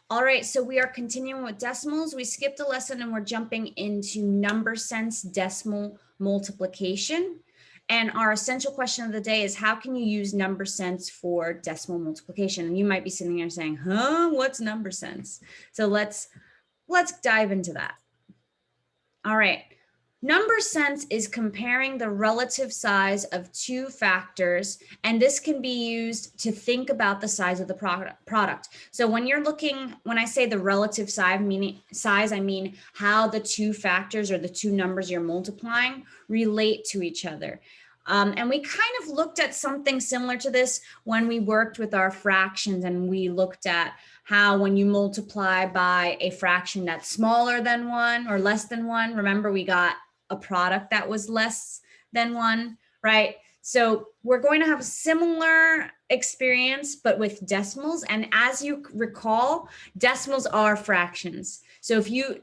All right, so we are continuing with decimals. We skipped a lesson and we're jumping into number sense decimal multiplication. And our essential question of the day is, how can you use number sense for decimal multiplication? And you might be sitting here saying, huh, what's number sense? So let's dive into that. All right. Number sense is comparing the relative size of two factors, and this can be used to think about the size of the product. So when you're looking, when I say the relative size, I mean how the two factors or the two numbers you're multiplying relate to each other. And we kind of looked at something similar to this when we worked with our fractions, and we looked at how when you multiply by a fraction that's smaller than 1 or less than 1, remember we got a product that was less than 1, right? So we're going to have a similar experience, but with decimals. And as you recall, decimals are fractions. So if you,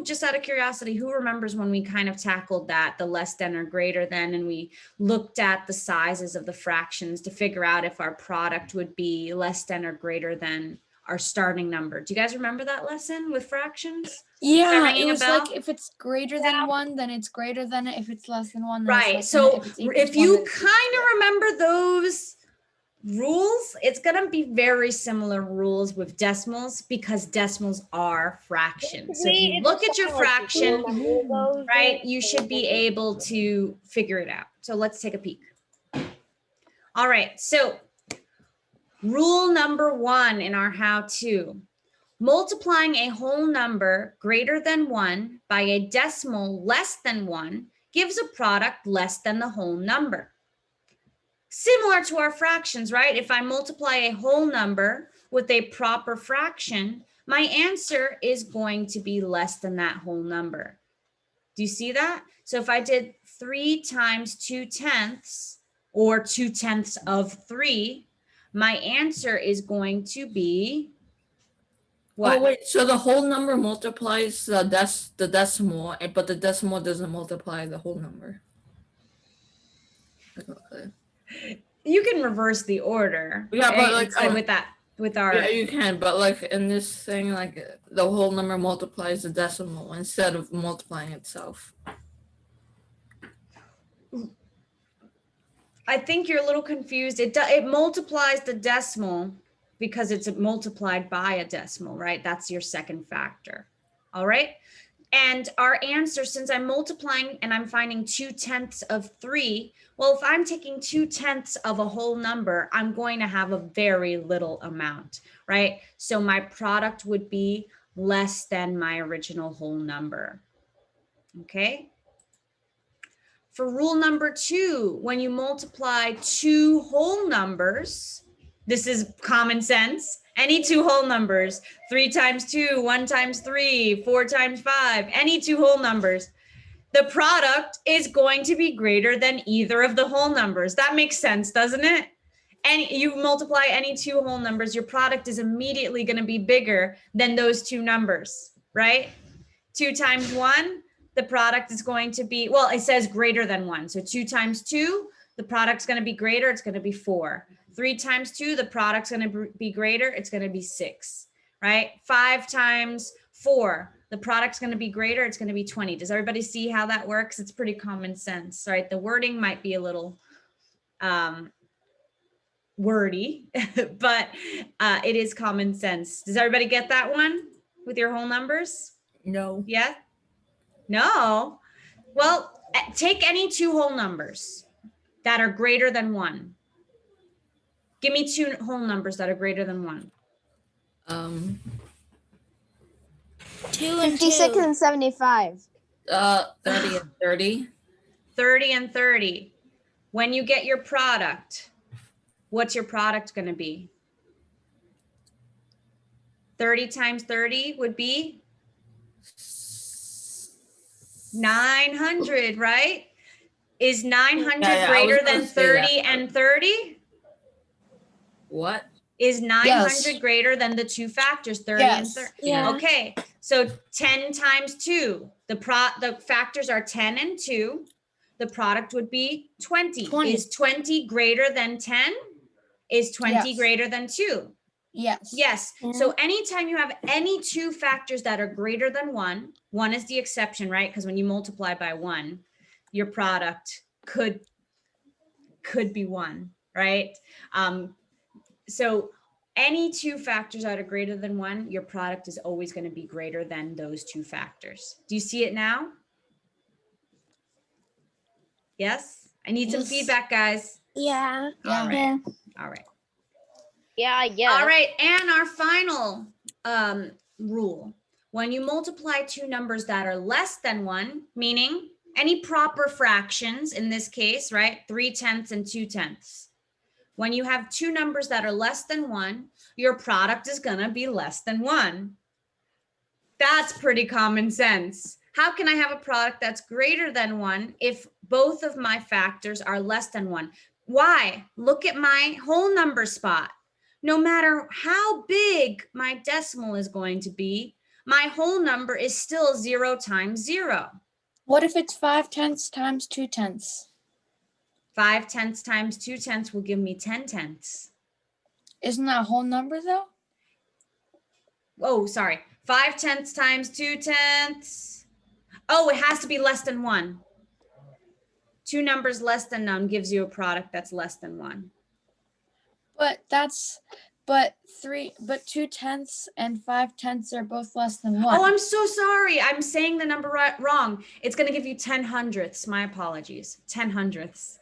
just out of curiosity, who remembers when we kind of tackled that, the less than or greater than, and we looked at the sizes of the fractions to figure out if our product would be less than or greater than our starting number. Do you guys remember that lesson with fractions? Yeah, it was like if it's greater than 1, then it's greater than it. If it's less than 1, then right. It's so less than it. if you kind of remember those rules, it's going to be very similar rules with decimals, because decimals are fractions. So if you look at your fraction, right, you should be able to figure it out. So let's take a peek. All right, so rule number 1 in our how-to: multiplying a whole number greater than 1 by a decimal less than 1 gives a product less than the whole number. Similar to our fractions, right? If I multiply a whole number with a proper fraction, my answer is going to be less than that whole number. Do you see that? So if I did 3 times 2/10, or 2/10 of 3, my answer is going to be what? Oh wait, so the whole number multiplies the decimal, but the decimal doesn't multiply the whole number. Okay. You can reverse the order. Yeah, but like with our yeah, you can, but like in this thing, like the whole number multiplies the decimal instead of multiplying itself. I think you're a little confused. It multiplies the decimal because it's multiplied by a decimal, right? That's your second factor. All right. And our answer, since I'm multiplying and I'm finding 2/10 of 3, well, if I'm taking 2/10 of a whole number, I'm going to have a very little amount, right? So my product would be less than my original whole number. Okay. For rule number 2, when you multiply two whole numbers, this is common sense. Any two whole numbers, 3 times 2, 1 times 3, 4 times 5, any two whole numbers, the product is going to be greater than either of the whole numbers. That makes sense, doesn't it? And you multiply any two whole numbers, your product is immediately going to be bigger than those two numbers, right? 2 times 1, the product is going to be, well, it says greater than 1. So 2 times 2, the product's going to be greater, it's going to be 4. 3 times 2, the product's going to be greater, it's going to be 6, right? 5 times 4, the product's going to be greater, it's going to be 20. Does everybody see how that works? It's pretty common sense, right? The wording might be a little wordy, but it is common sense. Does everybody get that one with your whole numbers? No. Yeah? No? Well, take any two whole numbers that are greater than 1. Give me two whole numbers that are greater than 1. 2 and 56 2. and 75. 30 and 30. 30 and 30. When you get your product, what's your product going to be? 30 times 30 would be 900, right? Is 900 greater than 30 and 30? What? Is 900 greater than the two factors, 30 and 30? Yeah. Okay, so 10 times 2. The factors are 10 and 2. The product would be 20. 20. Is 20 greater than 10? Is 20 greater than 2? Yes. Yes. So anytime you have any two factors that are greater than one is the exception, right? Because when you multiply by one, your product could be one, right? So any two factors that are greater than one, your product is always going to be greater than those two factors. Do you see it now? Yes? I need some Yes. feedback, guys. Yeah. Yeah. All right. All right. Yeah, yeah. All right, and our final rule. When you multiply two numbers that are less than one, meaning any proper fractions in this case, right? 3/10 and 2/10. When you have two numbers that are less than one, your product is gonna be less than one. That's pretty common sense. How can I have a product that's greater than one if both of my factors are less than one? Why? Look at my whole number spot. No matter how big my decimal is going to be, my whole number is still 0 times 0. What if it's 5/10 times 2/10? 5/10 times 2/10 will give me 10/10. Isn't that a whole number though? Oh, sorry. 5/10 times 2/10. Oh, it has to be less than one. Two numbers less than none gives you a product that's less than one. But 2/10 and 5/10 are both less than one. Oh, I'm so sorry. I'm saying the number wrong. It's going to give you 10 hundredths. My apologies. 10 hundredths.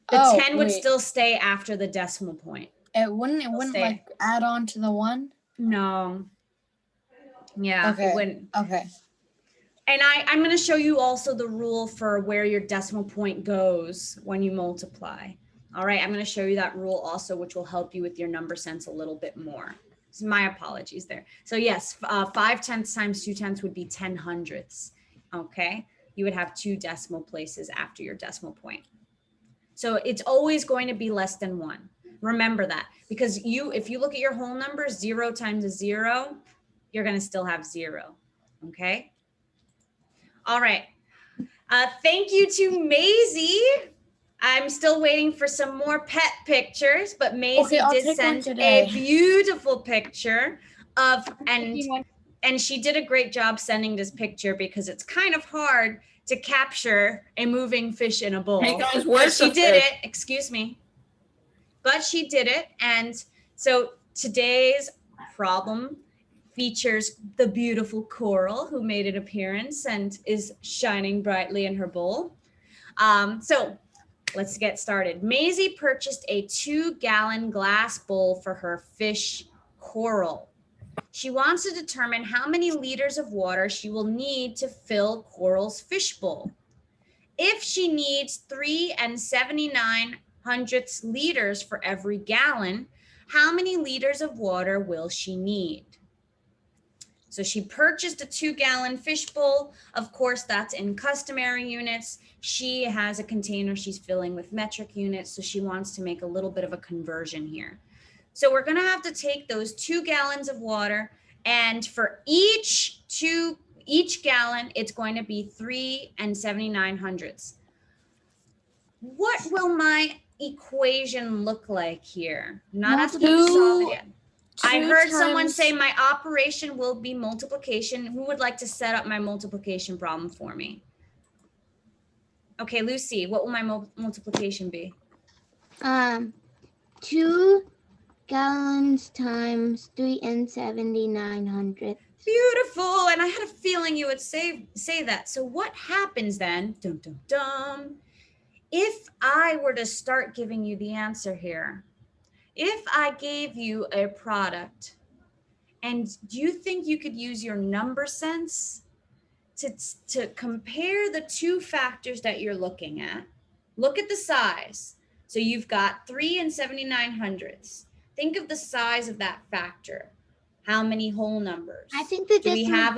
The 10 would wait. still stay after the decimal point. It wouldn't stay. like add on to the one? No. Yeah, Okay. it wouldn't. Okay. And I'm going to show you also the rule for where your decimal point goes when you multiply. All right, I'm going to show you that rule also, which will help you with your number sense a little bit more. So my apologies there. So yes, 5/10 times 2/10 would be 10 hundredths. Okay, you would have two decimal places after your decimal point. So it's always going to be less than one. Remember that, because if you look at your whole number, 0 times a 0, you're going to still have 0. Okay. All right. Thank you to Maisie. I'm still waiting for some more pet pictures, but Maisie did send a beautiful picture of, and she did a great job sending this picture because it's kind of hard to capture a moving fish in a bowl. But she did it, excuse me. But she did it. And so today's problem features the beautiful coral who made an appearance and is shining brightly in her bowl. So let's get started. Maisie purchased a 2-gallon glass bowl for her fish coral. She wants to determine how many liters of water she will need to fill Coral's fish bowl. If she needs 3 79 hundredths liters for every gallon, how many liters of water will she need? So she purchased a 2-gallon fish bowl. Of course, that's in customary units. She has a container she's filling with metric units, so she wants to make a little bit of a conversion here. So we're going to have to take those 2 gallons of water, and for each gallon, it's going to be 3 79 hundredths. What will my equation look like here? Not asking you to solve it yet. I heard someone say my operation will be multiplication. Who would like to set up my multiplication problem for me? Okay, Lucy, what will my multiplication be? 2 gallons times 3 79 hundredths. Beautiful. And I had a feeling you would say that. So what happens then? Dum, dum, dum. If I were to start giving you the answer here, if I gave you a product, and do you think you could use your number sense to compare the two factors that you're looking at? Look at the size. So you've got 3 79 hundredths. Think of the size of that factor. How many whole numbers? I think that do we have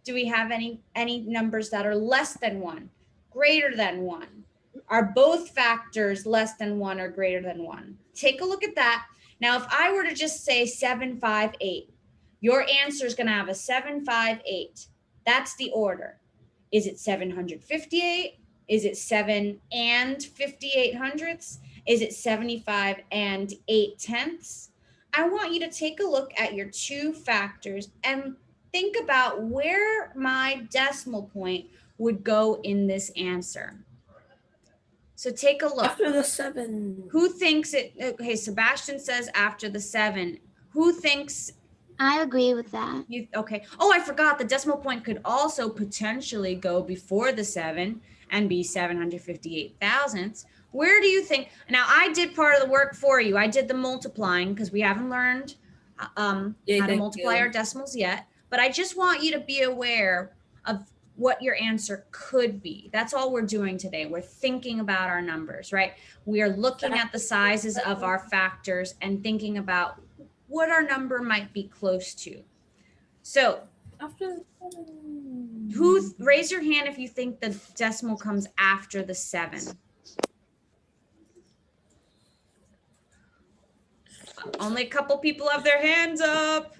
do we have any numbers that are less than 1, greater than 1? Are both factors less than 1 or greater than 1? Take a look at that. Now, if I were to just say 758, your answer is going to have a 758. That's the order. Is it 758? Is it 7 and 58 hundredths? Is it 75 and 8 tenths? I want you to take a look at your two factors and think about where my decimal point would go in this answer. So take a look. After the 7. Who thinks it? Okay, Sebastian says after the 7. Who thinks I agree with that. you? Okay. Oh, I forgot. The decimal point could also potentially go before the 7 and be 758 thousandths. Where do you think? Now, I did part of the work for you. I did the multiplying because we haven't learned how to multiply our decimals yet. But I just want you to be aware of what your answer could be. That's all we're doing today. We're thinking about our numbers, right? We are looking at the sizes of our factors and thinking about what our number might be close to. So After the 7. raise your hand if you think the decimal comes after the 7. Only a couple people have their hands up.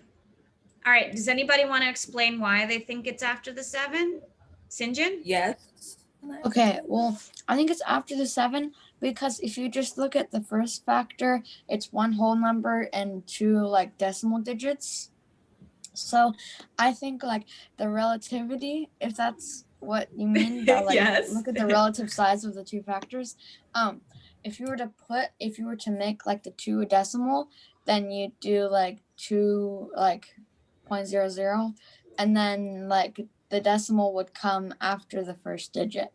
All right, does anybody want to explain why they think it's after the 7? Sinjin? Yes. Okay, well, I think it's after the 7 because if you just look at the first factor, it's one whole number and two like decimal digits. So I think like the relativity, if that's what you mean by like Yes. look at the relative size of the two factors. If you were to make like the 2 a decimal, then you do like 2 like 0.00, and then like the decimal would come after the first digit.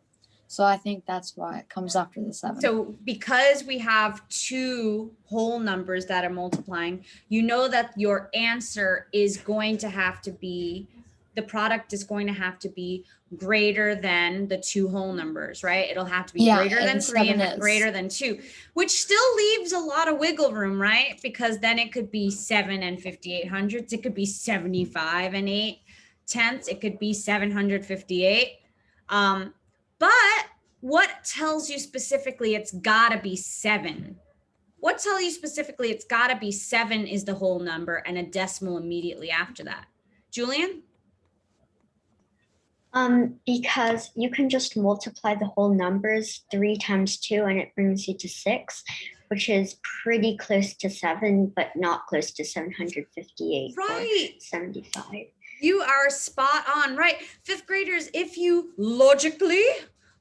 So I think that's why it comes after the 7. So because we have two whole numbers that are multiplying, you know that your answer is going to have to be, the product is going to have to be greater than the two whole numbers, right? It'll have to be greater than 3 and greater than 2, which still leaves a lot of wiggle room, right? Because then it could be 7 and 58 it could be 75 and 8/10. It could be 758. But what tells you specifically it's gotta be 7? What tells you specifically it's gotta be 7 is the whole number and a decimal immediately after that? Julian? Because you can just multiply the whole numbers 3 times 2 and it brings you to 6, which is pretty close to 7, but not close to 758 Right. or 75. You are spot on, right? Fifth graders, if you logically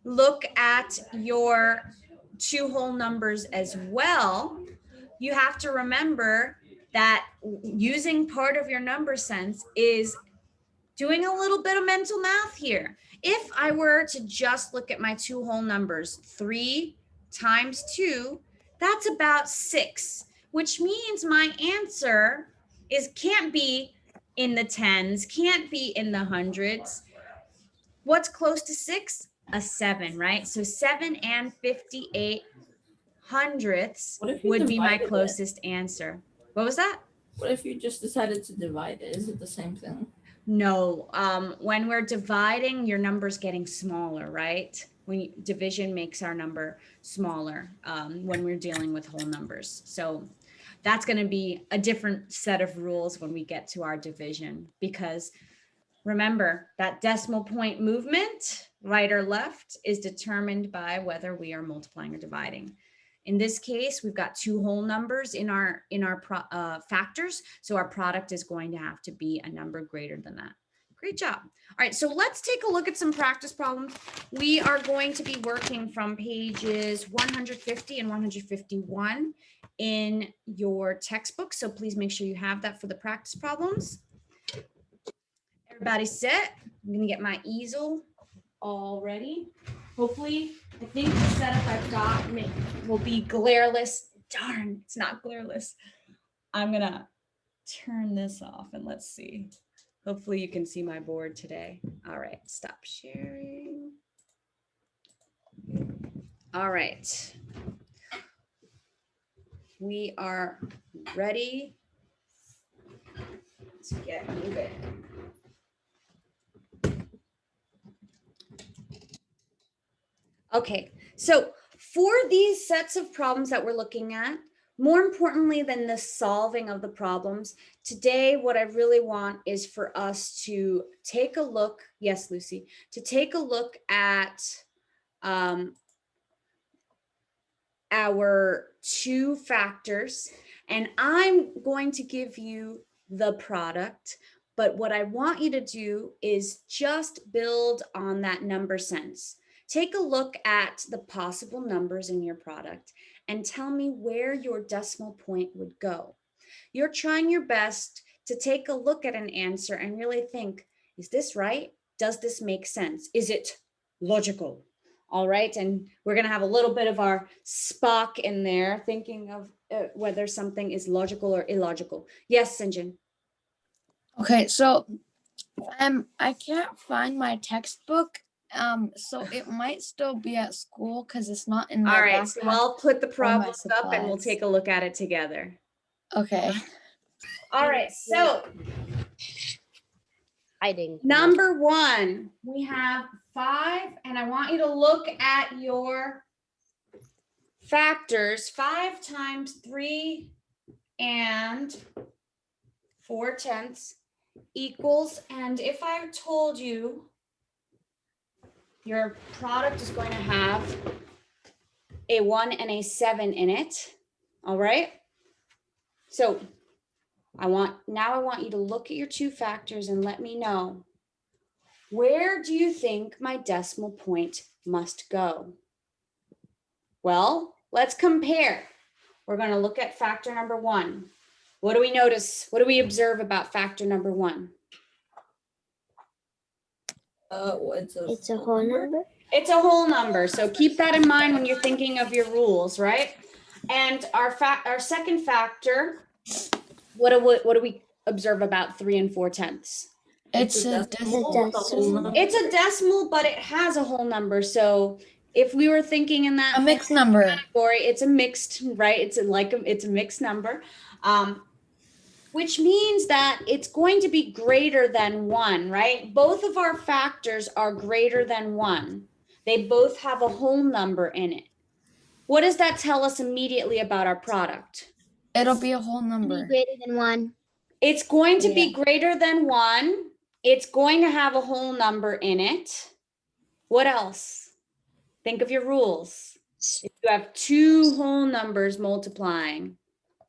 look at your two whole numbers as well, you have to remember that using part of your number sense is doing a little bit of mental math here. If I were to just look at my two whole numbers, 3 times 2, that's about 6, which means my answer can't be in the tens, can't be in the hundreds. What's close to 6? A 7, right? So 7 and 58 hundredths would be my closest answer. What was that? What if you just decided to divide it? Is it the same thing? No, when we're dividing, your number's getting smaller, right? Division makes our number smaller when we're dealing with whole numbers. So that's going to be a different set of rules when we get to our division, because remember that decimal point movement, right or left, is determined by whether we are multiplying or dividing. In this case, we've got two whole numbers in our factors, so our product is going to have to be a number greater than that. Great job. All right, so let's take a look at some practice problems. We are going to be working from pages 150 and 151 in your textbook, so please make sure you have that for the practice problems. Everybody set? I'm gonna get my easel all ready. Hopefully, I think the setup I've got will be glare-less. Darn, it's not glare-less. I'm gonna turn this off and let's see. Hopefully you can see my board today. All right, stop sharing. All right. We are ready to get moving. Okay, so for these sets of problems that we're looking at, more importantly than the solving of the problems, today what I really want is for us to take a look, yes, Lucy, to take a look at our two factors And I'm going to give you the product, but what I want you to do is just build on that number sense. Take a look at the possible numbers in your product and tell me where your decimal point would go. You're trying your best to take a look at an answer and really think, is this right? Does this make sense? Is it logical? All right, and we're going to have a little bit of our Spock in there, thinking of whether something is logical or illogical. Yes, Sinjin. Okay, so I can't find my textbook. So it might still be at school because it's not in my All right, so backpack. I'll put the my problems up and we'll supplies. take a look at it together. Okay. All right, so Hiding. number one, we have 5, and I want you to look at your factors. 5 times 3 and 4/10 equals, and if I told you your product is going to have a 1 and a 7 in it, all right? So I want you to look at your two factors and let me know, where do you think my decimal point must go? Well, let's compare. We're going to look at factor number 1. What do we notice? What do we observe about factor number 1? It's a whole number. It's a whole number. So keep that in mind when you're thinking of your rules, right? And our second factor, what do we observe about 3 and 4/10? It's a decimal. It's a decimal, but it has a whole number. So if we were thinking in that a mixed number. category, it's a mixed, right? It's a mixed number, which means that it's going to be greater than 1, right? Both of our factors are greater than 1. They both have a whole number in it. What does that tell us immediately about our product? It'll be a whole Be number. greater than 1. It's going to be greater than 1. It's going to have a whole number in it. What else? Think of your rules. If you have 2 whole numbers multiplying,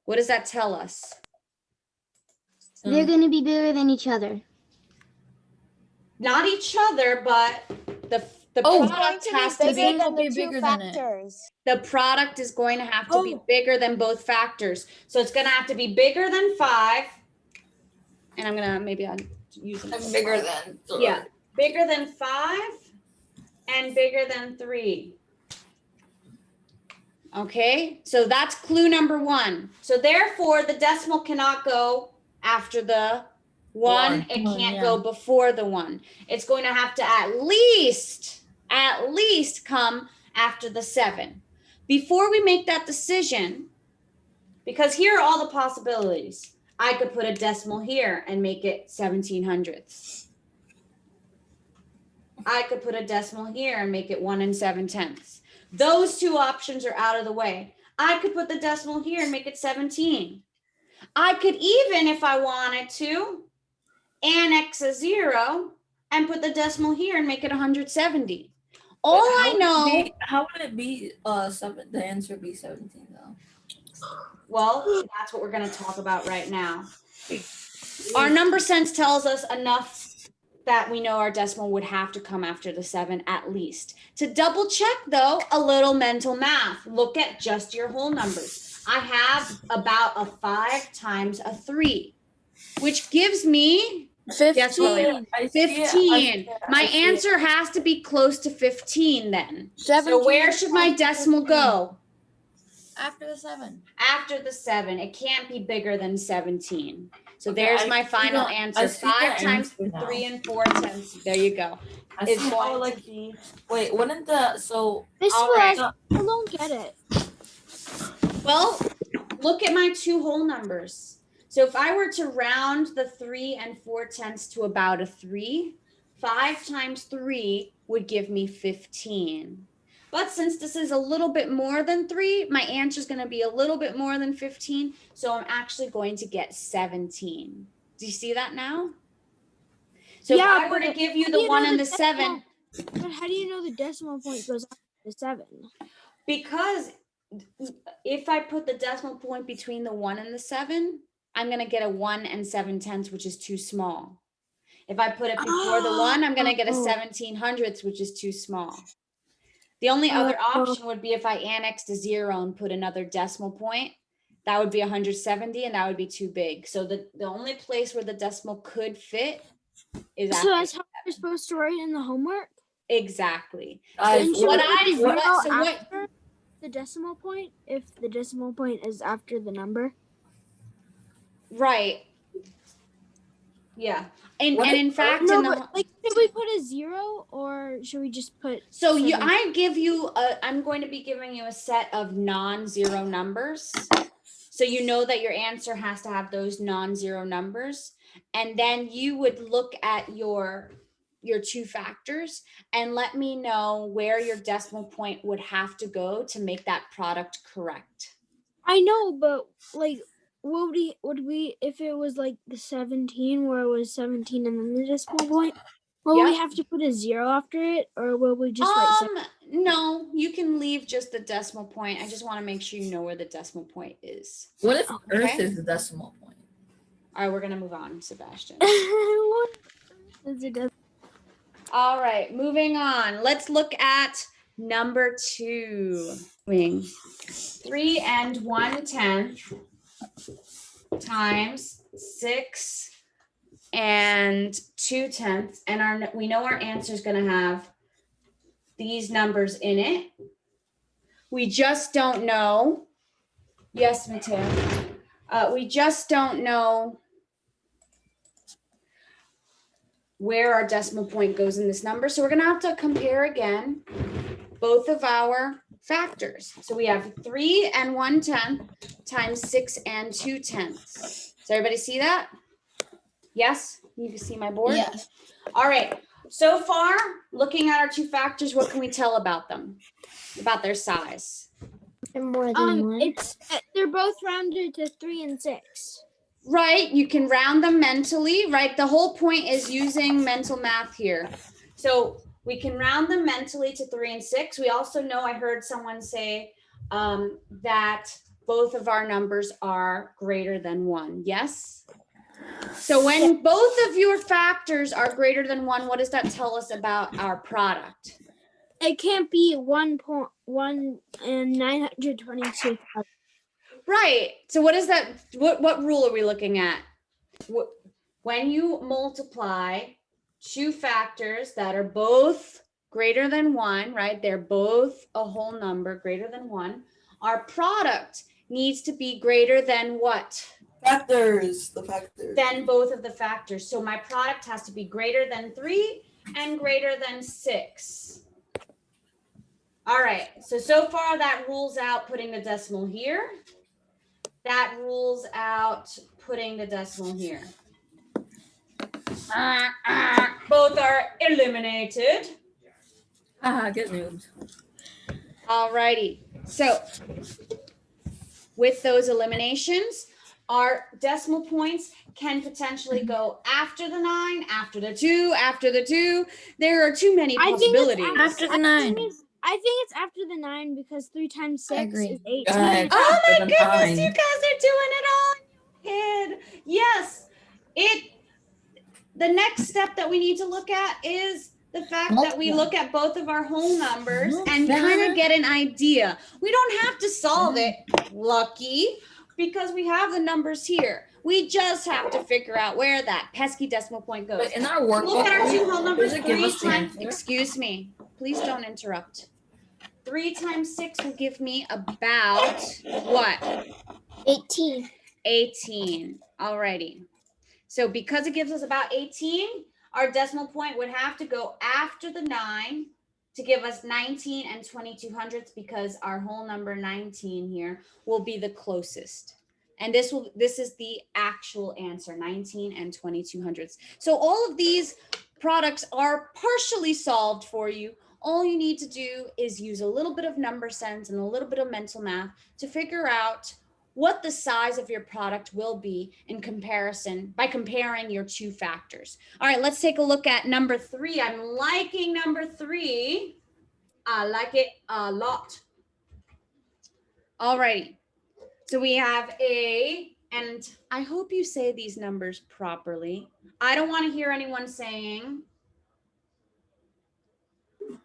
what does that tell us? They're going to be bigger than each other. Not each other, but the Oh, product has to bigger be, than the two factors. the product is going to have to be bigger than both factors. So it's going to have to be bigger than 5. And I'm going to, maybe I'll use it. I'm bigger than. Yeah, bigger than 5 and bigger than 3. Okay, so that's clue number 1. So therefore, the decimal cannot go after the 1. It can't go before the 1. It's going to have to at least come after the 7. Before we make that decision, because here are all the possibilities. I could put a decimal here and make it 1700ths. I could put a decimal here and make it 1 7/10. Those 2 options are out of the way. I could put the decimal here and make it 17. I could even, if I wanted to, annex a 0 and put the decimal here and make it 170. All I know. How would it be? 7. The answer would be 17 though. Well, that's what we're going to talk about right now. Our number sense tells us enough that we know our decimal would have to come after the 7 at least. To double check though, a little mental math. Look at just your whole numbers. I have about a 5 times a 3, which gives me 15. guess what? 15. My answer has to be close to 15 then. So where should my decimal go? After the 7. After the 7. It can't be bigger than 17. So there's my final answer. 5 times 3 and 4/10. There you go. I It's see how, going to like, wait, wouldn't the, so, This All was, right. I don't get it. Well, look at my 2 whole numbers. So if I were to round the 3 and 4/10 to about a 3, 5 times 3 would give me 15. But since this is a little bit more than 3, my answer is going to be a little bit more than 15. So I'm actually going to get 17. Do you see that now? So Yeah, if I were to but give you how do the you 1 know and the the 7, But how do you know the decimal point goes after the 7? because if I put the decimal point between the 1 and the 7, I'm going to get a 1 and 7/10, which is too small. If I put it before the 1, I'm going to get a 17/100, which is too small. The only other option would be if I annexed a 0 and put another decimal point. That would be 170, and that would be too big. So the only place where the decimal could fit is So after. that's how we're supposed to write in the homework? Exactly. Guys, And should what we put I- the zero what- so what- after the decimal point if the decimal point is after the number? Right. Yeah. And What in fact, No, in the but like, should we put a 0 or should we just put? so you 7? I'm going to be giving you a set of non-zero numbers. So you know that your answer has to have those non-zero numbers. And then you would look at your two factors and let me know where your decimal point would have to go to make that product correct. I know, but like, would we if it was like the 17 where it was 17 and then the decimal point? Will we Yep. have to put a 0 after it, or will we just write 7? No, you can leave just the decimal point. I just want to make sure you know where the decimal point is. What if Okay. Earth is the decimal point? All right, we're gonna move on, Sebastian. What is it? All right, moving on. Let's look at number 2. 3 and 1/10 times 6 and 2/10, and we know our answer is going to have these numbers in it. We just don't know. Yes, Mateo. We just don't know where our decimal point goes in this number. So we're going to have to compare again both of our factors. So we have 3 and 1/10 times 6 and 2/10. Does everybody see that? Yes? You can see my board? Yes. All right. So far, looking at our two factors, what can we tell about them? About their size? They're more than one. They're both rounded to 3 and 6. Right. You can round them mentally, right? The whole point is using mental math here. So we can round them mentally to 3 and 6. We also know, I heard someone say that both of our numbers are greater than 1. Yes? So when both of your factors are greater than 1, what does that tell us about our product? It can't be 1.1 and 922. Right. So what is that? What rule are we looking at? When you multiply two factors that are both greater than 1, right? They're both a whole number greater than 1. Our product needs to be greater than what? The factors. Than both of the factors. So my product has to be greater than 3 and greater than 6. All right. So far that rules out putting the decimal here. That rules out putting the decimal here. Both are eliminated. Good news. All righty. So with those eliminations, our decimal points can potentially go after the 9, after the 2, after the 2. There are too many possibilities. After the 9. I think it's after the 9 because 3 times 6 agree. is 18. Guys. Oh my After the goodness, 9. you guys are doing it all in your head. Yes, the next step that we need to look at is the fact that we look at both of our whole numbers and kind of get an idea. We don't have to solve it, lucky, because we have the numbers here. We just have to figure out where that pesky decimal point goes. But in our workbook, Look at our two whole numbers. does it give 3 us the times, answer? excuse me, please don't interrupt. 3 times 6 will give me about what? 18. 18. Alrighty. So because it gives us about 18, our decimal point would have to go after the 9 to give us 19 and 22/100 because our whole number 19 here will be the closest. And this is the actual answer, 19 and 22/100. So all of these products are partially solved for you. All you need to do is use a little bit of number sense and a little bit of mental math to figure out what the size of your product will be in comparison by comparing your two factors. All right, let's take a look at number 3. I'm liking number 3. I like it a lot. All righty. So we have and I hope you say these numbers properly. I don't want to hear anyone saying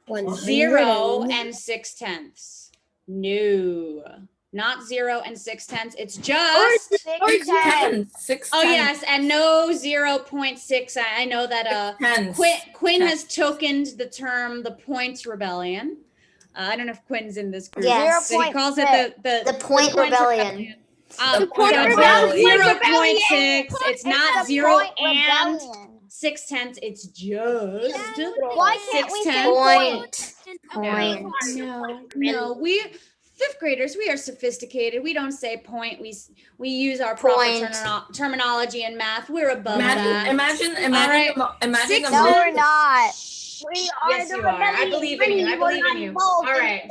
0 and 6/10. No, not 0 and 6/10. It's just. 6 Oh yes, and no 0.6. I know that tenths. Quinn has tokened the term the points rebellion. I don't know if Quinn's in this group. Yes. But he calls it the point points rebellion. The point point rebellion. rebellion. 0.6. It's not 0 and 6/10. It's just Why can't we say 6/10. Point. No, we fifth graders, we are sophisticated. We don't say point. We use our proper Point. terminology in math. We're above that. Imagine Six- the No, most- we're not. Yes, you are. I believe in you. I believe in you. All right,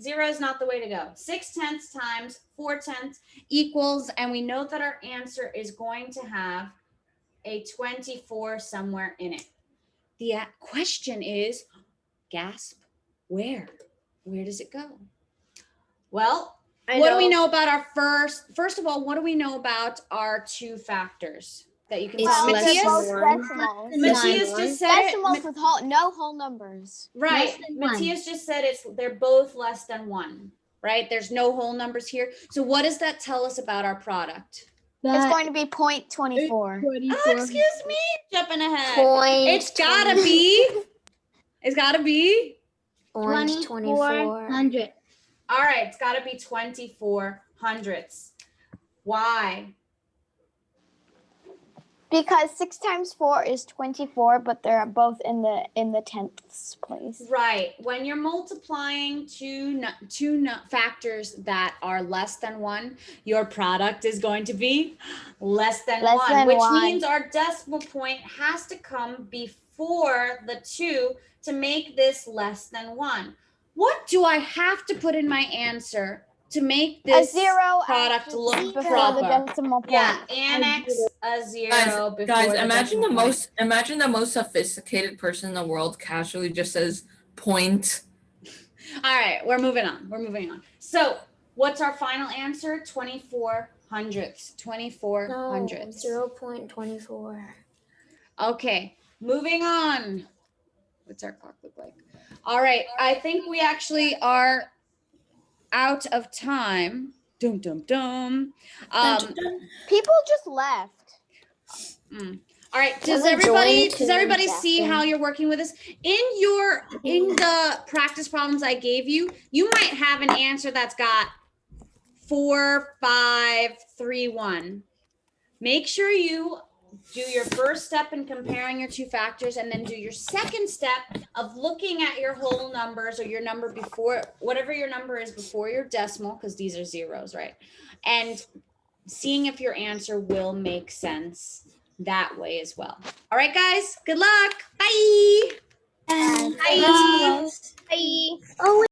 0 is not the way to go. 6/10 times 4/10 equals, and we note that our answer is going to have a 24 somewhere in it. The question is, gasp, where? Where does it go? Well, what do we know about our first of all, what do we know about our two factors that you can It's tell? less They're than both one. decimals. Matthias just said it. Decimals with no whole numbers. Right. Less than one. Matthias just said they're both less than 1, right? There's no whole numbers here. So what does that tell us about our product? It's going to be 0.24. Oh, excuse me, jumping ahead. Point. It's gotta be. It's gotta be. Point 24. 2400. All right, it's gotta be 24 hundredths. Why? Because 6 times 4 is 24, but they're both in the tenths place. Right. When you're multiplying two factors that are less than 1, your product is going to be less than 1, which means our decimal point has to come before the 2 to make this less than 1. What do I have to put in my answer to make this A 0 product look before proper? the decimal point. Yeah, annex a 0 before Guys, the imagine decimal point. imagine the most sophisticated person in the world casually just says point. All right, we're moving on. So what's our final answer? 24 hundredths. 24 hundredths. 0.24. Okay, moving on. What's our clock look like? All right, I think we actually are out of time. Dum dum dum. People just left. All right, does Can we everybody join 2 minutes see after? how you're working with this? In the practice problems I gave you, you might have an answer that's got 4, 5, 3, 1. Make sure you do your first step in comparing your two factors, and then do your second step of looking at your whole numbers or your number before, whatever your number is before your decimal, because these are zeros, right? And seeing if your answer will make sense that way as well. All right, guys, good luck. Bye. Bye. Bye. Bye. Oh,